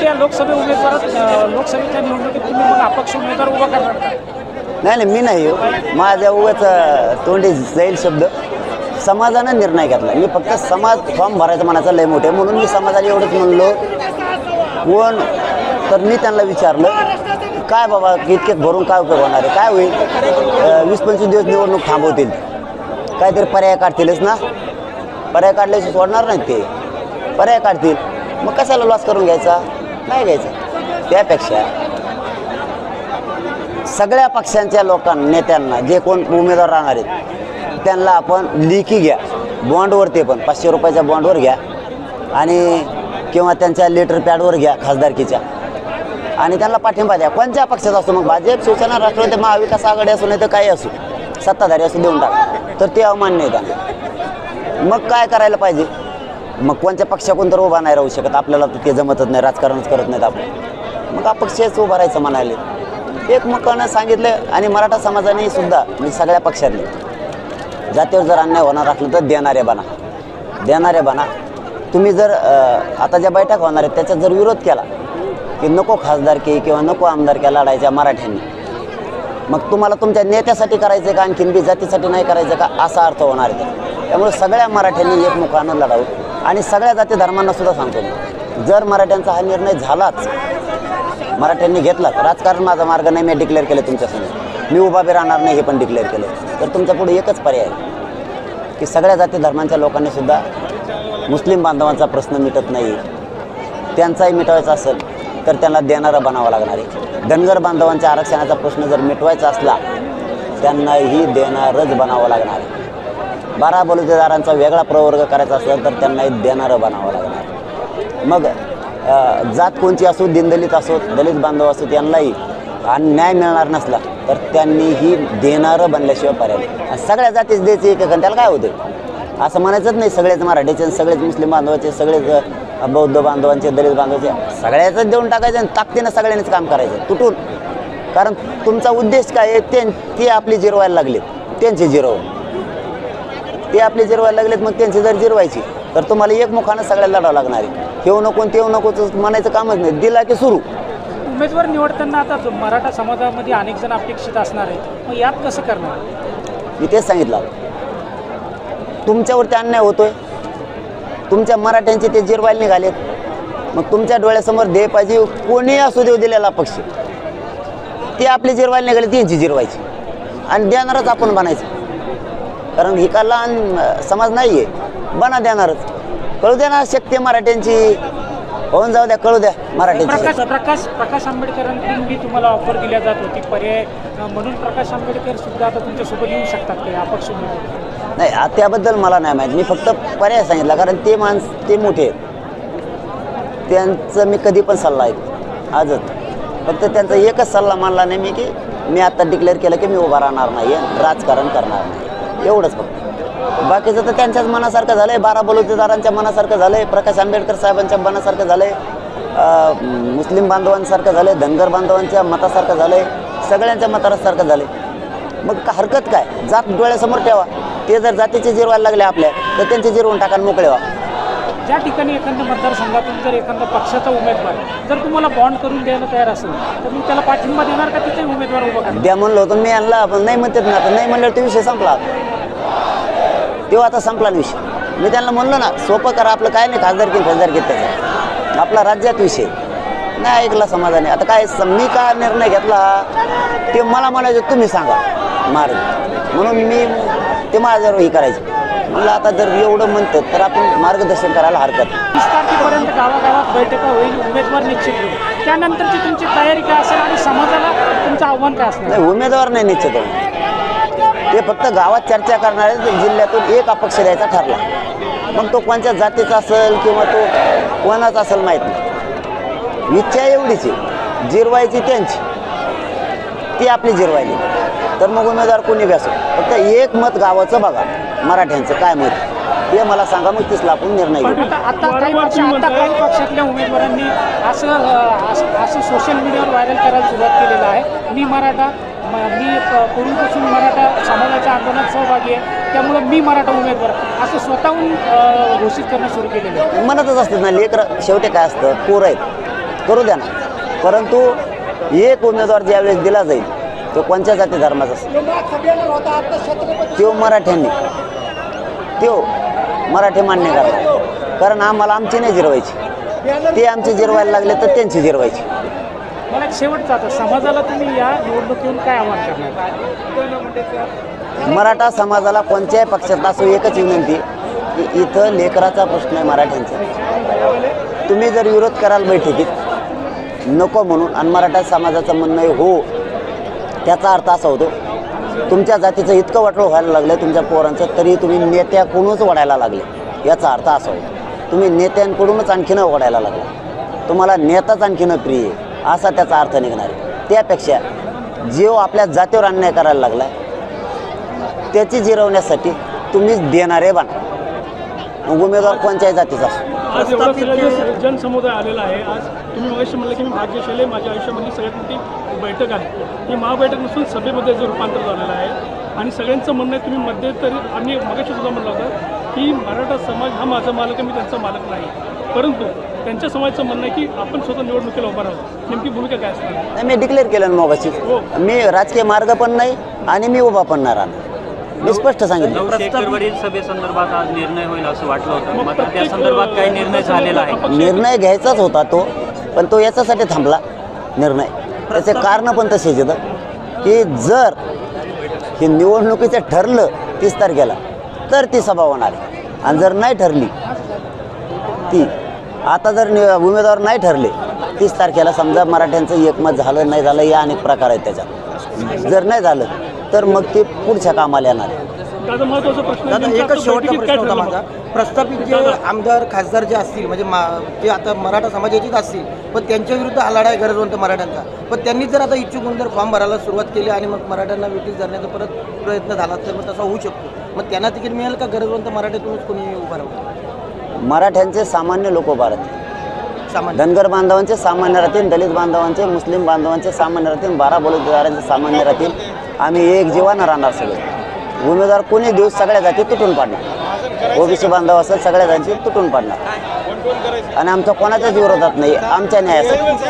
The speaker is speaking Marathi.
या लोकसभेच्या निवडणुकीत तुम्ही मग अपक्ष उमेदवार उभा करणार का? नाही मी नाही हो. माझ्या उगाच तोंडी जाईल शब्द. समाजानं निर्णय घेतला. मी फक्त समाज फॉर्म भरायचं म्हणायचं लय मोठे म्हणून मी समाजाला एवढंच म्हणलो. कोण तर मी त्यांना विचारलं काय बाबा इतके भरून काय उपयोग होणार आहे, काय होईल, 20-25 दिवस निवडणूक थांबवतील, काहीतरी पर्याय काढतीलच ना. पर्याय काढल्याशी सोडणार नाहीत ते, पर्याय काढतील. मग कशाला लॉस करून घ्यायचा, नाही घ्यायचा. त्यापेक्षा सगळ्या पक्षांच्या लोकांना नेत्यांना जे कोण उमेदवार राहणार आहेत त्यांना आपण लेखी घ्या, बॉन्डवर, ते पण 500 रुपयाच्या बॉन्डवर घ्या आणि किंवा त्यांच्या लेटर पॅडवर घ्या खासदारकीच्या आणि त्यांना पाठिंबा द्या. कोणत्या पक्षाचा असतो, मग भाजप, शिवसेना, राष्ट्रवादी, महाविकास आघाडी असो नाही तर काही असो, सत्ताधारी असो, देऊन टाका. तर ते अमान्य आहे त्यांना. मग काय करायला पाहिजे, मग कोणत्या पक्षाकडून तर उभा नाही राहू शकत. आपल्याला तर ते जमतच नाही, राजकारणच करत नाहीत आपण. मग अपक्षच उभं राहायचं म्हणाले. एकमुखानं सांगितलं. आणि मराठा समाजाने सुद्धा म्हणजे सगळ्या पक्षांनी जातीवर जर अन्याय होणार असलं तर देणारे बना. तुम्ही जर आता ज्या बैठक होणार आहेत त्याच्यात जर विरोध केला की नको खासदारकी किंवा नको आमदारक्या लढायच्या मराठ्यांनी, मग तुम्हाला तुमच्या नेत्यासाठी करायचं का आणखीन बी जातीसाठी नाही करायचं का, असा अर्थ होणार आहे. त्यामुळे सगळ्या मराठ्यांनी एकमुखानं लढावं. आणि सगळ्या जाती धर्मांना सुद्धा सांगतो मी, जर मराठ्यांचा हा निर्णय झालाच, मराठ्यांनी घेतला, राजकारण माझा मार्ग नाही, मी डिक्लेअर केलं तुमच्यासमोर, मी उभा बी राहणार नाही हे पण डिक्लेअर केलं, तर तुमच्या पुढे एकच पर्याय आहे की सगळ्या जाती धर्मांच्या लोकांनी सुद्धा मुस्लिम बांधवांचा प्रश्न मिटत नाही, त्यांचाही मिटवायचा असेल तर त्यांना देणारं बनावं लागणार आहे. धनगर बांधवांच्या आरक्षणाचा प्रश्न जर मिटवायचा असला त्यांनाही देणारच बनावं लागणार आहे. 12 बलुतेदारांचा वेगळा प्रवर्ग करायचा असेल तर त्यांनाही देणारं बनावं लागणार आहे. मग जात कोणची असो, दीनदलित असो, दलित बांधव असो, त्यांनाही न्याय मिळणार नसला तर त्यांनीही देणारं बनल्याशिवाय पर्याय नाही. सगळ्या जातीच द्यायचे एक त्याला काय होते असं म्हणायचंच नाही. सगळेच मराठीचे, सगळेच मुस्लिम बांधवाचे, सगळेच बौद्ध बांधवांचे, दलित बांधवाचे, सगळ्याच देऊन टाकायचं आणि ताकदीनं सगळ्यांनीच काम करायचं तुटून. कारण तुमचा उद्देश काय आहे, ते आपली जिरवायला लागलेत, त्यांचे जिरवून ते आपली जिरवायला लागलेत. मग त्यांची जर जिरवायची तर तुम्हाला एकमुखानं सगळ्याला लढावं लागणार आहे. ठेवू नको तेवू नको म्हणायचं कामच नाही, दिला की सुरू. उमेदवार निवडताना आता मराठा समाजामध्ये अनेक जण अपेक्षित असणार आहेत, मग यात कसं करणार? मी तेच सांगितलं, तुमच्यावरती अन्याय होतोय, तुमच्या मराठ्यांचे ते जिरवायला निघालेत. मग तुमच्या डोळ्यासमोर ध्येय पाहिजे, कोणी असू देऊ दिलेला पक्ष, ते आपले जिरवायला निघाले, त्यांची जिरवायची आणि देणारच आपण बनायचं. कारण ही का लहान समाज नाही आहे, बना देणारच. कळू द्या ना शक्ती मराठ्यांची, होऊन जाऊ द्या, कळू द्या मराठ्यांची. प्रकाश आंबेडकरांकडून तुम्हाला ऑफर दिल्या जात होती पर्याय म्हणून, प्रकाश आंबेडकर सुद्धा आता तुमच्यासोबत येऊ शकतात का अपक्ष उमेदवार? नाही, त्याबद्दल मला नाही माहीत. मी फक्त पर्याय सांगितला, कारण ते मोठे आहेत, त्यांचं मी कधी पण सल्ला ऐकतो आजच. फक्त त्यांचा एकच सल्ला मानला नाही मी की मी आता डिक्लेअर केलं की मी उभा राहणार नाही, राजकारण करणार नाही, एवढंच फक्त. बाकीचं तर त्यांच्याच मनासारखं झालं आहे, 12 बलुतेदारांच्या मनासारखं झालं आहे, प्रकाश आंबेडकर साहेबांच्या मनासारखं झालं आहे, मुस्लिम बांधवांसारखं झालं आहे, धनगर बांधवांच्या मतासारखं झालं आहे, सगळ्यांच्या मतासारखं झालं आहे. मग हरकत काय, जात डोळ्यासमोर ठेवा. ते जर जातीचे जिरवायला लागले आपल्या तर त्यांचे जिरवून टाका, मोकळे व्हा. ज्या ठिकाणी एखाद्या मतदारसंघातून जर एखादा पक्षाचा उमेदवार जर तुम्हाला बॉन्ड करून द्यायला तयार असेल तर मी त्याला पाठिंबा देणार का, तिथे उमेदवार उभा करणार? द्या म्हणलं होतं मी, यांना आपण नाही म्हणतात ना, आता नाही म्हणल्यावर तो विषय संपला. तेव्हा आता संपला विषय. मी त्यांना म्हणलो ना, सोपं करा, आपलं काय नाही खासदारकी त्याचा, आपला राज्यात विषय नाही ऐकला समाजाने. आता काय मी का निर्णय घेतला ते मला म्हणायचं, तुम्ही सांगा मार्ग, म्हणून मी ते माझ्यावर हे करायचं. म्हणलं आता जर एवढं म्हणतात तर आपण मार्गदर्शन करायला हरकत. 30 तारखेपर्यंत गावागावात बैठका होईल, उमेदवार निश्चित होईल, त्यानंतरची तुमची तयारी काय असेल आणि समाजाला तुमचं आव्हान काय असणार? नाही, उमेदवार नाही निश्चित होईल, ते फक्त गावात चर्चा करणारे, जिल्ह्यातून एक अपक्ष द्यायचा ठरला. मग तो कोणत्या जातीचा असेल किंवा तो कोणाचा असेल माहीत नाही. इच्छा एवढीच आहे, जिरवायची त्यांची, ती आपली जिरवायली. तर मग उमेदवार कोणी बी असो, फक्त एक मत गावाचं बघा, मराठ्यांचं काय मत हे मला सांगा, मग तिसला आपण निर्णय घेऊ. आता काही पक्षातल्या उमेदवारांनी असं सोशल मीडियावर व्हायरल करायला सुरुवात केलेलं आहे, मी पूर्वीपासून मराठा समाजाच्या आंदोलनात सहभागी आहे, त्यामुळे मी मराठा उमेदवार असं स्वतःहून घोषित करणं सुरू केलेलं आहे. म्हणतच असतात ना लेकरं, शेवटी काय असतं, पोरं आहेत, करू द्या ना, परंतु एक उमेदवार ज्यावेळेस दिला जाईल तो कोणत्या जाती धर्माचा असेल, तो मराठ्यांनी, तो मराठी मान्य करणार. कारण आम्हाला आमची नाही जिरवायची, ते आमची जिरवायला लागले तर त्यांची जिरवायची. मला एक शेवटचं आता समाजाला तुम्ही या निवडणुकीतून काय आव्हान करणार? मराठा समाजाला कोणत्याही पक्षात असो एकच विनंती की इथं लेकराचा प्रश्न आहे मराठ्यांचा. तुम्ही जर विरोध कराल बैठकीत नको म्हणून आणि मराठा समाजाचं म्हणणं आहे हो, त्याचा अर्थ असा होतो तुमच्या जातीचं इतकं वाटोळ व्हायला लागलं तुमच्या पोरांचं, तरी तुम्ही नेत्याकडूनच ओढायला लागले. याचा अर्थ असा होतो तुम्ही नेत्यांकडूनच आणखीन ओढायला लागला, तुम्हाला नेताच आणखीन प्रिय आहे असा त्याचा अर्थ निघणार आहे. त्यापेक्षा जो आपल्या जातीवर अन्याय करायला लागला त्याची जिरवण्यासाठी तुम्हीच देणारे बना, उमेदवार कोणत्याही जातीचा असो. आज एवढा सगळा जनसमुदाय आलेला आहे. आज तुम्ही मगाशी म्हणलं की मी भाग्यशाली, माझ्या आयुष्यामधली सगळ्यात मोठी बैठक आहे. ही महाबैठक नसून सभेमध्ये जे रूपांतर झालेलं आहे आणि सगळ्यांचं म्हणणं आहे तुम्ही मध्यंतरी आम्ही मगाशी सुद्धा म्हटलं होतं की मराठा समाज हा माझा मालक आहे, मी त्यांचा मालक नाही. परंतु त्यांच्या समाजाचं म्हणणं आहे की आपण स्वतः निवडणुकीला उभा राहू. नेमकी भूमिका काय असणार? नाही, मी डिक्लेअर केलं ना मगाशी, मी राजकीय मार्ग पण नाही आणि मी उभा पण नाही राहणार. मी स्पष्ट सांगितलं. शेतकऱ्यांवरील सभेसंदर्भात आज निर्णय होईल असं वाटलं होतं, मात्र त्या संदर्भात काही निर्णय झालेला आहे? निर्णय घ्यायचाच होता तो, पण तो याच्यासाठी थांबला निर्णय. त्याचे कारण पण तसेच येतं की जर हे निवडणुकीचं ठरलं 30 तारखेला तर ती सभा होणार आहे, आणि जर नाही ठरली ती, आता जर उमेदवार नाही ठरले 30 तारखेला, समजा मराठ्यांचं एकमत झालं नाही झालं या अनेक प्रकार आहेत त्याच्यात, जर नाही झालं तर मग ते पुढच्या कामाला येणार आहे. दादा महत्त्वाचा प्रश्न दादा नेमका एकच शेवटचा बैठकीत प्रश्न काय होता ठरलं माझा. मग? प्रस्थापित जे आमदार खासदार जे असतील म्हणजे जे आता मराठा समाजाचेच असतील, पण त्यांच्या विरुद्ध हा लढा आहे गरजवंत मराठ्यांचा, पण त्यांनी जर आता इच्छुक होऊन जर फॉर्म भरायला सुरुवात केली आणि मग मराठ्यांना वेटीस धरण्याचा परत प्रयत्न झाला तर मग तसा होऊ शकतो. मग त्यांना तिकीट मिळेल का गरजवंत मराठ्यातूनच कोणी उभा राहू? मराठ्यांचे सामान्य लोक उभा राहतील, सामान्य धनगर बांधवांचे सामान्य राहतील, दलित बांधवांचे, मुस्लिम बांधवांचे सामान्य राहतील, 12 बलुतेदारांचे सामान्य राहतील. आम्ही एक जीवानं राहणार सगळे. उमेदवार कोणी दिवस सगळ्या जाती तुटून पाडणार, ओबीसी बांधव असेल सगळ्या जाती तुटून पाडणार, आणि आमच्या कोणाच्याच विरोधात नाही, आमच्या न्यायासाठी.